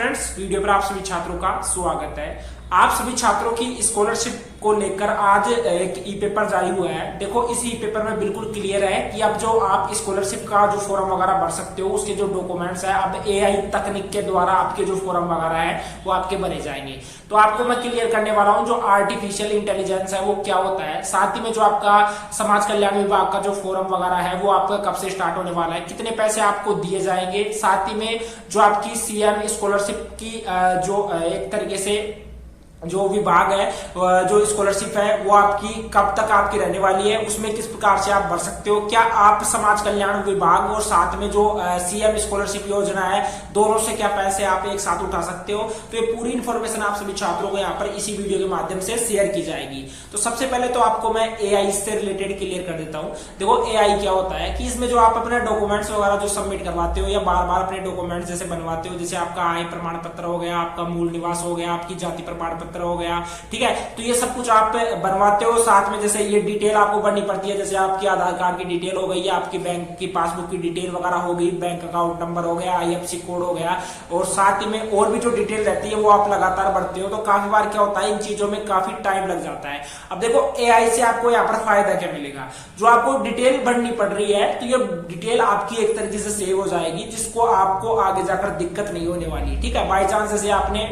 Students, video पर आप सभी छात्रों का स्वागत है। आप सभी छात्रों की स्कॉलरशिप को लेकर आज एक ई पेपर जारी हुआ है। देखो, इस ई पेपर में बिल्कुल क्लियर है कि अब जो आप स्कॉलरशिप का जो फॉर्म वगैरह भर सकते हो, उसके जो डॉक्यूमेंट्स है अब एआई तकनीक के द्वारा आपके जो फॉर्म वगैरह है वो आपके भरे जाएंगे। तो आपको मैं क्लियर करने वाला हूं जो आर्टिफिशियल इंटेलिजेंस है वो क्या होता है, साथ ही में जो आपका समाज कल्याण विभाग का जो फॉर्म वगैरह है वो आपका कब से स्टार्ट होने वाला है, कितने पैसे आपको दिए जाएंगे, साथ ही में जो आपकी सीएम स्कॉलरशिप की जो एक तरीके से जो विभाग है, जो स्कॉलरशिप है वो आपकी कब तक आपकी रहने वाली है, उसमें किस प्रकार से आप भर सकते हो, क्या आप समाज कल्याण विभाग और साथ में जो सीएम स्कॉलरशिप योजना है दोनों से क्या पैसे आप एक साथ उठा सकते हो। तो ये पूरी इंफॉर्मेशन आप सभी छात्रों को यहाँ पर इसी वीडियो के माध्यम से शेयर की जाएगी। तो सबसे पहले तो आपको मैं एआई से रिलेटेड क्लियर कर देता हूँ। देखो, एआई क्या होता है कि इसमें जो आप अपने डॉक्यूमेंट्स वगैरह जो सबमिट करवाते हो या बार बार अपने डॉक्यूमेंट्स जैसे बनवाते हो, जैसे आपका आय प्रमाण पत्र हो गया, आपका मूल निवास हो गया, आपकी जाति प्रमाण पत्र हो गया, ठीक है, तो ये सब कुछ आप बनवाते हो। साथ में जैसे ये डिटेल आपको भरनी पड़ती है, जैसे आपकी आधार कार्ड की डिटेल हो गई, आपकी बैंक की पासबुक की डिटेल वगैरह हो गई, बैंक अकाउंट नंबर हो गया, आईएफएससी कोड हो गया, और साथ ही में और भी जो डिटेल रहती है वो आप लगातार भरते हो। तो काफी बार क्या होता है, इन चीजों में काफी टाइम लग जाता है। अब देखो, एआई से आपको यहाँ पर फायदा क्या मिलेगा, जो आपको डिटेल भरनी पड़ रही है तो ये डिटेल आपकी एक तरीके से सेव हो जाएगी, जिसको आपको आगे जाकर दिक्कत नहीं होने वाली। ठीक है, बाई चांस जैसे आपने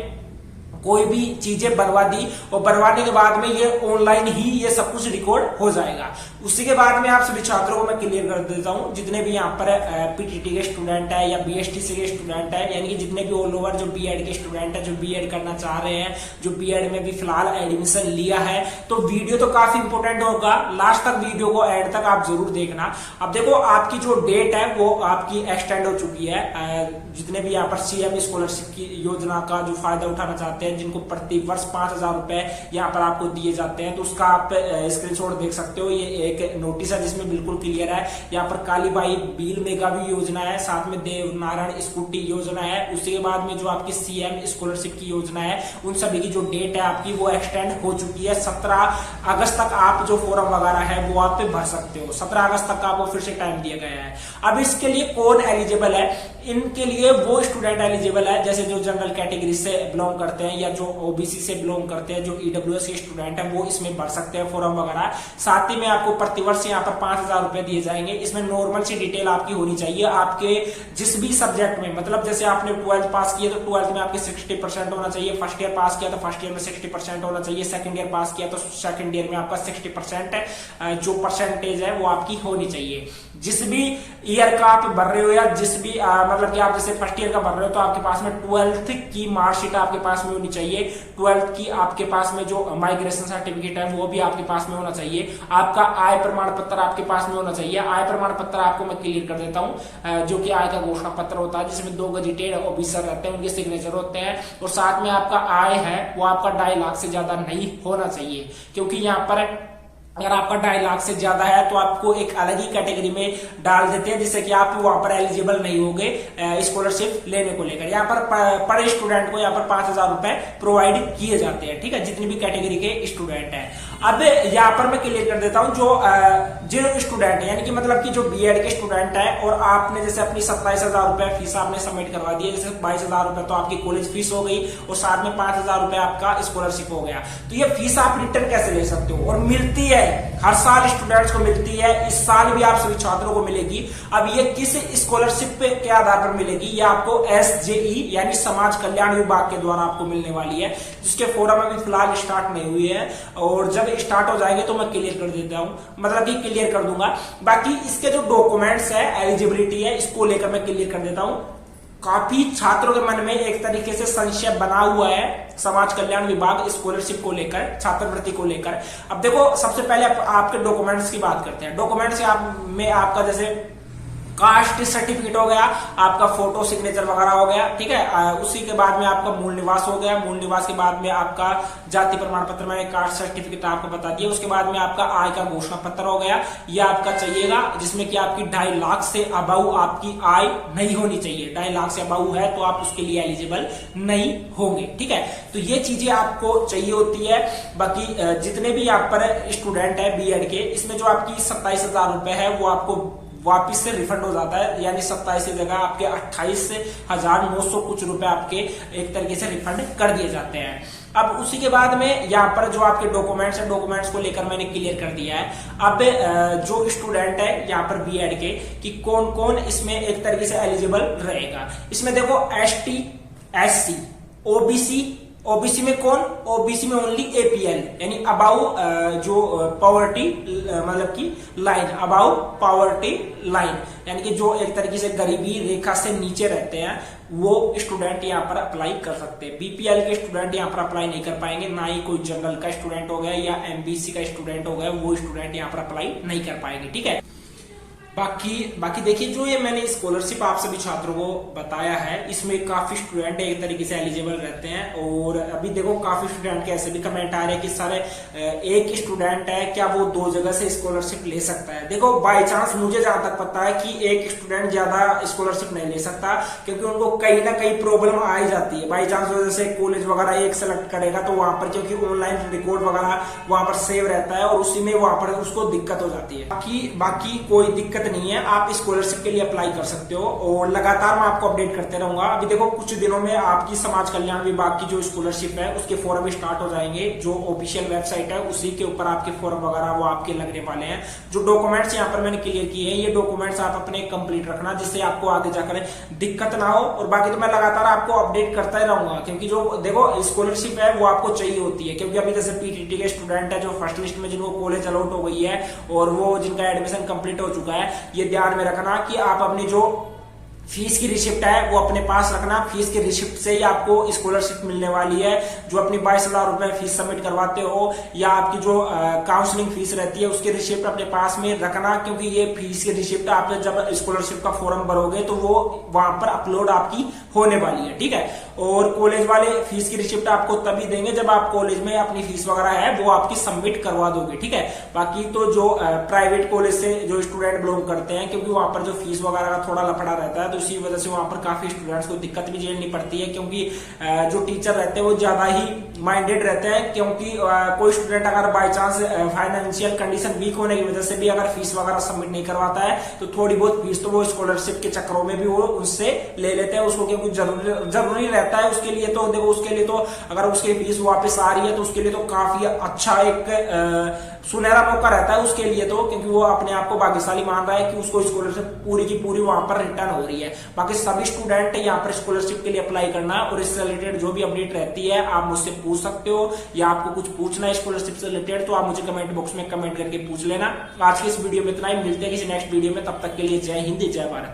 कोई भी चीजें बनवा दी और बनवाने के बाद में ये ऑनलाइन ही ये सब कुछ रिकॉर्ड हो जाएगा। उसी के बाद में आप सभी छात्रों को मैं क्लियर कर देता हूं, जितने भी यहाँ पर पीटीटी के स्टूडेंट है या बीएसटीसी के स्टूडेंट है, यानी कि जितने भी ऑल ओवर जो बीएड के स्टूडेंट है, जो बीएड करना चाह रहे हैं, जो बीएड में भी फिलहाल एडमिशन लिया है, तो वीडियो तो काफी इंपॉर्टेंट होगा। लास्ट तक वीडियो को एंड तक आप जरूर देखना। अब देखो, आपकी जो डेट है वो आपकी एक्सटेंड हो चुकी है। जितने भी यहाँ पर सीएम स्कॉलरशिप की योजना का जो फायदा उठाना चाहते हैं, जिनको प्रति वर्ष 5,000 रुपए यहाँ पर आपको दिए जाते हैं, तो उसका आप स्क्रीनशॉट देख सकते हो। ये एक नोटिस है जिसमें बिल्कुल क्लियर है, यहाँ पर कालीबाई बील मेगा भी योजना है, साथ में देवनारायण स्कूटी योजना है, उसी के बाद में जो आपकी सीएम स्कॉलरशिप की योजना है, उन सभी की जो डेट है आपकी वो एक्सटेंड हो चुकी है। 17 अगस्त तक आप जो फॉर्म वगैरह है वो आप भर सकते हो। 17 अगस्त तक आपको फिर से टाइम दिया गया है। अब इसके लिए कौन एलिजिबल है, इनके लिए वो स्टूडेंट एलिजिबल है जैसे जो जनरल कैटेगरी से बिलोंग करते हैं या जो ओबीसी से बिलोंग करते हैं, जो ईडब्ल्यूएस के स्टूडेंट हैं वो इसमें भर सकते हैं फॉर्म वगैरह। साथ ही में आपको प्रतिवर्ष यहाँ पर 5,000 रुपए दिए जाएंगे। इसमें नॉर्मल सी डिटेल आपकी होनी चाहिए, आपके जिस भी सब्जेक्ट में, मतलब जैसे आपने 12th पास किया तो 12th में आपके 60% होना चाहिए, फर्स्ट ईयर पास किया तो फर्स्ट ईयर में 60% होना चाहिए, सेकंड ईयर पास किया तो सेकंड ईयर में आपका 60% जो परसेंटेज है वो आपकी होनी चाहिए। जिस भी ईयर का आप भर रहे हो या जिस भी मतलब कि आप जैसे फर्स्ट ईयर का भर रहे हो तो आपके पास में 12th की मार्कशीट आपके पास में होनी चाहिए, 12th की आपके पास में जो माइग्रेशन सर्टिफिकेट है वो भी आपके पास में होना चाहिए, आपका आय प्रमाण पत्र आपके पास में होना चाहिए। आय प्रमाण पत्र आपको मैं क्लियर कर देता हूं, जो कि आय का घोषणा पत्र होता है, जिसमें 2 गजेटेड ऑफिसर रहते हैं, उनके सिग्नेचर होते हैं, और साथ में आपका आय है वो आपका 2.5 लाख से ज्यादा नहीं होना चाहिए, क्योंकि यहाँ पर अगर आपका 2.5 लाख से ज्यादा है तो आपको एक अलग ही कैटेगरी में डाल देते हैं, जिससे कि आप वहां पर एलिजिबल नहीं होंगे स्कॉलरशिप लेने को लेकर। यहाँ पर पर स्टूडेंट को यहाँ पर 5,000 रुपए प्रोवाइड किए जाते हैं, ठीक है, जितनी भी कैटेगरी के स्टूडेंट हैं। अब यहाँ पर मैं क्लियर कर देता हूँ, जो स्टूडेंट है, यानी कि मतलब कि जो बीएड के स्टूडेंट है और आपने जैसे अपनी 27,000 रुपए फीस आपने सबमिट करवा दी है, जैसे 22,000 रुपए तो आपकी कॉलेज फीस हो गई और साथ में 5,000 रुपए आपका स्कॉलरशिप हो गया, तो ये फीस आप रिटर्न कैसे ले सकते हो, और मिलती है हर साल स्टूडेंट्स को मिलती है, इस साल भी आप सभी छात्रों को मिलेगी। अब ये किस स्कॉलरशिप के आधार पर मिलेगी, ये आपको एसजेई यानी समाज कल्याण विभाग के द्वारा आपको मिलने वाली है, जिसके फॉर्म अभी फिलहाल स्टार्ट नहीं हुई है, और जब स्टार्ट हो जाएंगे तो मैं क्लियर कर देता हूं, मतलब कि क्लियर कर दूंगा। बाकी इसके जो डॉक्यूमेंट्स है, एलिजिबिलिटी है, इसको लेकर मैं क्लियर कर देता हूं। काफी छात्रों के मन में एक तरीके से संशय बना हुआ है समाज कल्याण विभाग स्कॉलरशिप को लेकर, छात्रवृत्ति को लेकर। अब देखो, सबसे पहले आपके डॉक्यूमेंट्स की बात करते हैं। डॉक्यूमेंट्स में आपका जैसे कास्ट सर्टिफिकेट हो गया, आपका फोटो सिग्नेचर वगैरह हो गया, ठीक है, उसी के बाद में आपका मूल निवास हो गया, मूल निवास के बाद में आपका जाति प्रमाण पत्र, मैंने कास्ट सर्टिफिकेट आपको बता दिया, उसके बाद में आपका आय का घोषणा पत्र हो गया, ये आपका चाहिएगा, जिसमें कि आपकी 2.5 लाख से अबव आपकी आय नहीं होनी चाहिए। 2.5 लाख से अबव है तो आप उसके लिए एलिजिबल नहीं होंगे, ठीक है, तो ये चीजें आपको चाहिए होती है। बाकी जितने भी यहाँ पर स्टूडेंट है बीएड के, इसमें जो आपकी 27,000 रुपए है वो आपको वापिस से रिफंड हो जाता है, यानी 27 की जगह आपके 28,900 कुछ रुपए आपके एक तरीके से रिफंड कर दिए जाते हैं। अब उसी के बाद में यहाँ पर जो आपके डॉक्यूमेंट्स है, डॉक्यूमेंट्स को लेकर मैंने क्लियर कर दिया है। अब जो स्टूडेंट है यहाँ पर बीएड के कि कौन कौन इसमें एक तरीके से एलिजिबल रहेगा, इसमें देखो एसटी, एससी, ओबीसी, ओबीसी में कौन, ओबीसी में ओनली एपीएल यानी अबाउ जो पॉवर्टी मतलब की लाइन, अबाउ पॉवर्टी लाइन, यानी कि जो एक तरीके से गरीबी रेखा से नीचे रहते हैं वो स्टूडेंट यहाँ पर अप्लाई कर सकते हैं। बीपीएल के स्टूडेंट यहाँ पर अप्लाई नहीं कर पाएंगे, ना ही कोई जनरल का स्टूडेंट हो गया या एमबीसी का स्टूडेंट हो गया, वो स्टूडेंट यहाँ पर अप्लाई नहीं कर पाएंगे। ठीक है, बाकी देखिए जो ये मैंने स्कॉलरशिप आप सभी छात्रों को बताया है, इसमें काफी स्टूडेंट एक तरीके से एलिजिबल रहते हैं। और अभी देखो काफी स्टूडेंट के ऐसे भी कमेंट आ रहे हैं कि सर एक स्टूडेंट है क्या वो 2 जगह से स्कॉलरशिप ले सकता है। देखो बाय चांस मुझे जहां तक पता है कि एक स्टूडेंट ज्यादा स्कॉलरशिप नहीं ले सकता, क्योंकि उनको कहीं ना कहीं प्रॉब्लम आ ही जाती है। बाई चांस वजह से कॉलेज वगैरह एक सेलेक्ट करेगा तो वहां पर क्योंकि ऑनलाइन रिकॉर्ड वगैरह वहां पर सेव रहता है और उसी में वहां पर उसको दिक्कत हो जाती है। बाकी कोई दिक्कत नहीं है, आप स्कॉलरशिप के लिए अप्लाई कर सकते हो और लगातार मैं आपको अपडेट करते रहूंगा। अभी देखो कुछ दिनों में आपकी समाज कल्याण विभाग की जो स्कॉलरशिप है उसके फॉर्म स्टार्ट हो जाएंगे, जो ऑफिशियल वेबसाइट है उसी के ऊपर आपके फॉर्म वगैरह वो आपके लगने वाले हैं। जो डॉक्यूमेंट्स यहाँ पर मैंने क्लियर किए हैं, ये डॉक्यूमेंट्स आप अपने कंप्लीट रखना जिससे आपको आगे जाकर दिक्कत ना हो। और बाकी तो मैं लगातार आपको अपडेट करता ही रहूंगा, क्योंकि जो देखो स्कॉलरशिप है वो आपको चाहिए होती है, क्योंकि अभी जैसे पीटीटी के स्टूडेंट है जो फर्स्ट लिस्ट में जिनको कॉलेज अलॉट हो गई है और वो जिनका एडमिशन कंप्लीट हो चुका है, ये ध्यान में रखना कि आप अपनी जो फीस की रिसिप्ट है वो अपने पास रखना। फीस की रिसिप्ट से ही आपको स्कॉलरशिप मिलने वाली है। जो अपनी 22,000 रुपए फीस सबमिट करवाते हो या आपकी जो काउंसलिंग फीस रहती है उसकी रिसिप्ट अपने पास में रखना, क्योंकि ये फीस की रिसिप्ट आप जब स्कॉलरशिप का फॉर्म भरोगे तो वो वहां पर अपलोड आपकी होने वाली है। ठीक है, और कॉलेज वाले फीस की रिसिप्ट आपको तभी देंगे जब आप कॉलेज में अपनी फीस वगैरह है वो आपकी सबमिट करवा दोगे। ठीक है, बाकी तो जो प्राइवेट कॉलेज से जो स्टूडेंट बिलोंग करते हैं, क्योंकि वहां पर जो फीस वगैरह का थोड़ा लफड़ा रहता है तो इसी वजह से वहां पर काफी स्टूडेंट्स को दिक्कत भी झेलनी पड़ती है, क्योंकि जो टीचर रहते हैं वो ज्यादा ही माइंडेड रहते हैं। क्योंकि कोई स्टूडेंट अगर by chance financial condition weak होने की वजह से भी अगर फीस वगैरह सबमिट नहीं करवाता है तो थोड़ी बहुत फीस तो वो स्कॉलरशिप के चक्करों में भी वो उससे ले लेते हैं उसको, क्योंकि जरूरी रहता है उसके लिए। तो देखो उसके लिए तो अगर उसकी फीस वापस आ रही है तो उसके लिए तो काफी अच्छा एक सुनहरा मौका रहता है उसके लिए, तो क्योंकि वो अपने आप को भाग्यशाली मान रहा है कि उसको स्कॉलरशिप पूरी की पूरी वहां पर रिटर्न हो रही है। बाकी सभी स्टूडेंट यहाँ पर स्कॉलरशिप के लिए अप्लाई करना और इससे रिलेटेड जो भी अपडेट रहती है आप मुझसे पूछ सकते हो, या आपको कुछ पूछना है स्कॉलरशिप से रिलेटेड तो आप मुझे कमेंट बॉक्स में कमेंट करके पूछ लेना। आज की इस वीडियो में इतना ही, मिलते हैं किसी नेक्स्ट वीडियो में, तब तक के लिए जय हिंद जय भारत।